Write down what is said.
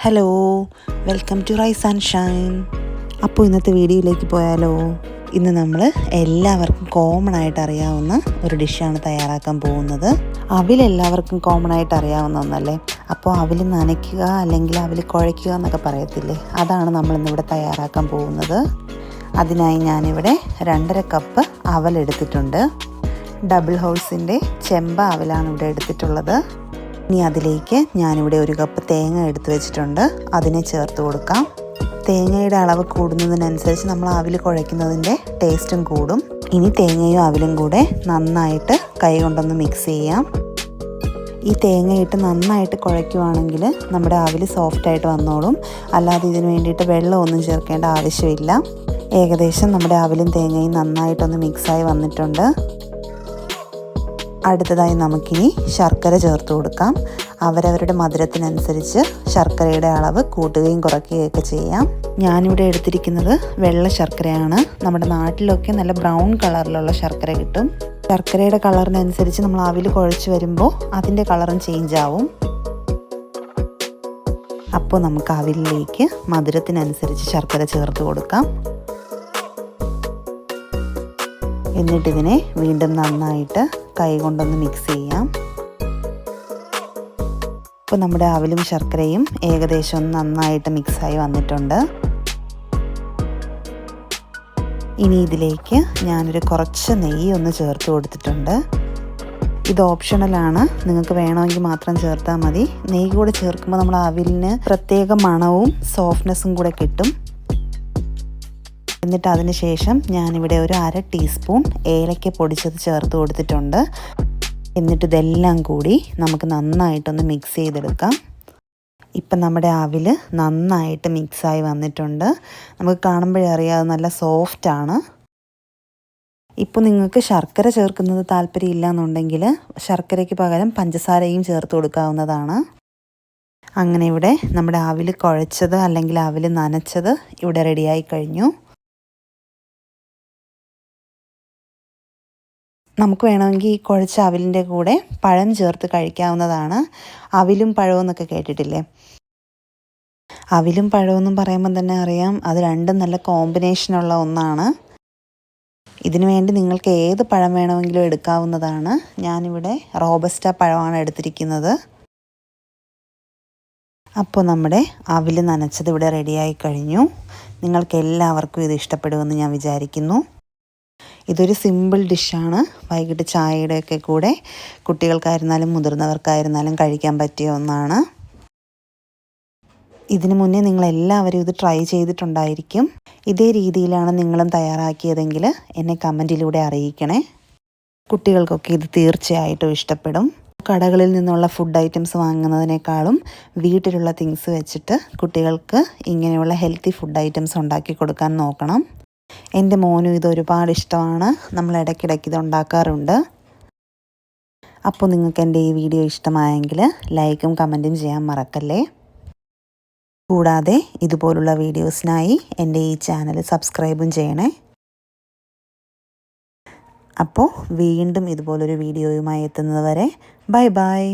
Hello, welcome to rise and shine. അപ്പോൾ ഇന്നത്തെ വീഡിയോയിലേക്ക് പോയാലോ. ഇന്ന് നമ്മൾ എല്ലാവർക്കും കോമൺ ആയിട്ട് അറിയാവുന്ന ഒരു ഡിഷാണ് തയ്യാറാക്കാൻ പോകുന്നത്. അവിലെല്ലാവർക്കും കോമൺ ആയിട്ട് അറിയാവുന്ന ഒന്നല്ലേ. അപ്പോൾ അവിൽ നനയ്ക്കുക അല്ലെങ്കിൽ അവിൽ കുഴയ്ക്കുക എന്നൊക്കെ പറയത്തില്ലേ, അതാണ് നമ്മളിന്നിവിടെ തയ്യാറാക്കാൻ പോകുന്നത്. അതിനായി ഞാനിവിടെ 2.5 കപ്പ് അവലെടുത്തിട്ടുണ്ട്. ഡബിൾ ഹൗസിൻ്റെ ചെമ്പ അവലാണ് ഇവിടെ എടുത്തിട്ടുള്ളത്. ഇനി അതിലേക്ക് ഞാനിവിടെ 1 കപ്പ് തേങ്ങ എടുത്ത് വെച്ചിട്ടുണ്ട്. അതിനെ ചേർത്ത് കൊടുക്കാം. തേങ്ങയുടെ അളവ് കൂടുന്നതിനനുസരിച്ച് നമ്മൾ അവിൽ കുഴയ്ക്കുന്നതിൻ്റെ ടേസ്റ്റും കൂടും. ഇനി തേങ്ങയും അവിലും കൂടെ നന്നായിട്ട് കൈ കൊണ്ടൊന്ന് മിക്സ് ചെയ്യാം. ഈ തേങ്ങയിട്ട് നന്നായിട്ട് കുഴയ്ക്കുവാണെങ്കിൽ നമ്മുടെ അവിൽ സോഫ്റ്റായിട്ട് വന്നോളും. അല്ലാതെ ഇതിന് വേണ്ടിയിട്ട് വെള്ളമൊന്നും ചേർക്കേണ്ട ആവശ്യമില്ല. ഏകദേശം നമ്മുടെ അവിലും തേങ്ങയും നന്നായിട്ടൊന്ന് മിക്സായി വന്നിട്ടുണ്ട്. അടുത്തതായി നമുക്കിനി ശർക്കര ചേർത്ത് കൊടുക്കാം. അവരവരുടെ മധുരത്തിനനുസരിച്ച് ശർക്കരയുടെ അളവ് കൂട്ടുകയും കുറയ്ക്കുകയൊക്കെ ചെയ്യാം. ഞാനിവിടെ എടുത്തിരിക്കുന്നത് വെള്ള ശർക്കരയാണ്. നമ്മുടെ നാട്ടിലൊക്കെ നല്ല ബ്രൗൺ കളറിലുള്ള ശർക്കര കിട്ടും. ശർക്കരയുടെ കളറിനനുസരിച്ച് നമ്മൾ അവിൽ കുഴച്ച് വരുമ്പോൾ അതിൻ്റെ കളറും ചേഞ്ച് ആവും. അപ്പോൾ നമുക്ക് അവിലിലേക്ക് മധുരത്തിനനുസരിച്ച് ശർക്കര ചേർത്ത് കൊടുക്കാം. എന്നിട്ടിതിനെ വീണ്ടും നന്നായിട്ട് കൈ കൊണ്ടൊന്ന് മിക്സ് ചെയ്യാം. ഇപ്പോൾ നമ്മുടെ അവിലും ശർക്കരയും ഏകദേശം ഒന്ന് നന്നായിട്ട് മിക്സായി വന്നിട്ടുണ്ട്. ഇനി ഇതിലേക്ക് ഞാനൊരു കുറച്ച് നെയ്യ് ഒന്ന് ചേർത്ത് കൊടുത്തിട്ടുണ്ട്. ഇത് ഓപ്ഷണലാണ്, നിങ്ങൾക്ക് വേണമെങ്കിൽ മാത്രം ചേർത്താൽ മതി. നെയ്യ് കൂടെ ചേർക്കുമ്പോൾ നമ്മൾ അവിലിന് പ്രത്യേക മണവും സോഫ്റ്റ്നെസ്സും കൂടെ കിട്ടും. എന്നിട്ട് അതിന് ശേഷം ഞാനിവിടെ ഒരു 1/2 ടീസ്പൂൺ ഏലക്ക പൊടിച്ചത് ചേർത്ത് കൊടുത്തിട്ടുണ്ട്. എന്നിട്ട് ഇതെല്ലാം കൂടി നമുക്ക് നന്നായിട്ടൊന്ന് മിക്സ് ചെയ്തെടുക്കാം. ഇപ്പം നമ്മുടെ അവിൽ നന്നായിട്ട് മിക്സായി വന്നിട്ടുണ്ട്. നമുക്ക് കാണുമ്പോഴേ അറിയാം അത് നല്ല സോഫ്റ്റാണ്. ഇപ്പോൾ നിങ്ങൾക്ക് ശർക്കര ചേർക്കുന്നത് താല്പര്യമില്ല എന്നുണ്ടെങ്കിൽ ശർക്കരയ്ക്ക് പകരം പഞ്ചസാരയും ചേർത്ത് കൊടുക്കാവുന്നതാണ്. അങ്ങനെ ഇവിടെ നമ്മുടെ അവിൽ കുഴച്ചത് അല്ലെങ്കിൽ അവിൽ നനച്ചത് ഇവിടെ റെഡിയായി കഴിഞ്ഞു. നമുക്ക് വേണമെങ്കിൽ ഈ കുഴച്ച അവിലിൻ്റെ കൂടെ പഴം ചേർത്ത് കഴിക്കാവുന്നതാണ്. അവിലും പഴവും എന്നൊക്കെ കേട്ടിട്ടില്ലേ. അവിലും പഴമെന്നും പറയുമ്പോൾ തന്നെ അറിയാം അത് രണ്ടും നല്ല കോമ്പിനേഷനുള്ള ഒന്നാണ്. ഇതിനു വേണ്ടി നിങ്ങൾക്ക് ഏത് പഴം വേണമെങ്കിലും എടുക്കാവുന്നതാണ്. ഞാനിവിടെ റോബസ്റ്റ പഴമാണ് എടുത്തിരിക്കുന്നത്. അപ്പോൾ നമ്മുടെ അവിൽ നനച്ചത് ഇവിടെ റെഡിയായി കഴിഞ്ഞു. നിങ്ങൾക്ക് എല്ലാവർക്കും ഇത് ഇഷ്ടപ്പെടുമെന്ന് ഞാൻ വിചാരിക്കുന്നു. ഇതൊരു സിമ്പിൾ ഡിഷാണ്. വൈകിട്ട് ചായയുടെയൊക്കെ കൂടെ കുട്ടികൾക്കായിരുന്നാലും മുതിർന്നവർക്കായിരുന്നാലും കഴിക്കാൻ പറ്റിയ ഒന്നാണ്. ഇതിനു മുന്നേ നിങ്ങളെല്ലാവരും ഇത് ട്രൈ ചെയ്തിട്ടുണ്ടായിരിക്കും. ഇതേ രീതിയിലാണ് നിങ്ങളും തയ്യാറാക്കിയതെങ്കിൽ എന്നെ കമൻറ്റിലൂടെ അറിയിക്കണേ. കുട്ടികൾക്കൊക്കെ ഇത് തീർച്ചയായിട്ടും ഇഷ്ടപ്പെടും. കടകളിൽ നിന്നുള്ള ഫുഡ് ഐറ്റംസ് വാങ്ങുന്നതിനേക്കാളും വീട്ടിലുള്ള തിങ്സ് വെച്ചിട്ട് കുട്ടികൾക്ക് ഇങ്ങനെയുള്ള ഹെൽത്തി ഫുഡ് ഐറ്റംസ് ഉണ്ടാക്കി കൊടുക്കാൻ നോക്കണം. എൻ്റെ മോനും ഇത് ഒരുപാട് ഇഷ്ടമാണ്. നമ്മൾ ഇടയ്ക്കിടയ്ക്ക് ഇത് ഉണ്ടാക്കാറുണ്ട്. അപ്പോൾ നിങ്ങൾക്ക് എൻ്റെ ഈ വീഡിയോ ഇഷ്ടമായെങ്കിൽ ലൈക്കും കമൻറ്റും ചെയ്യാൻ മറക്കല്ലേ. കൂടാതെ ഇതുപോലുള്ള വീഡിയോസിനായി എൻ്റെ ഈ ചാനൽ സബ്സ്ക്രൈബും ചെയ്യണേ. അപ്പോൾ വീണ്ടും ഇതുപോലൊരു വീഡിയോയുമായി എത്തുന്നത് വരെ ബൈ ബൈ.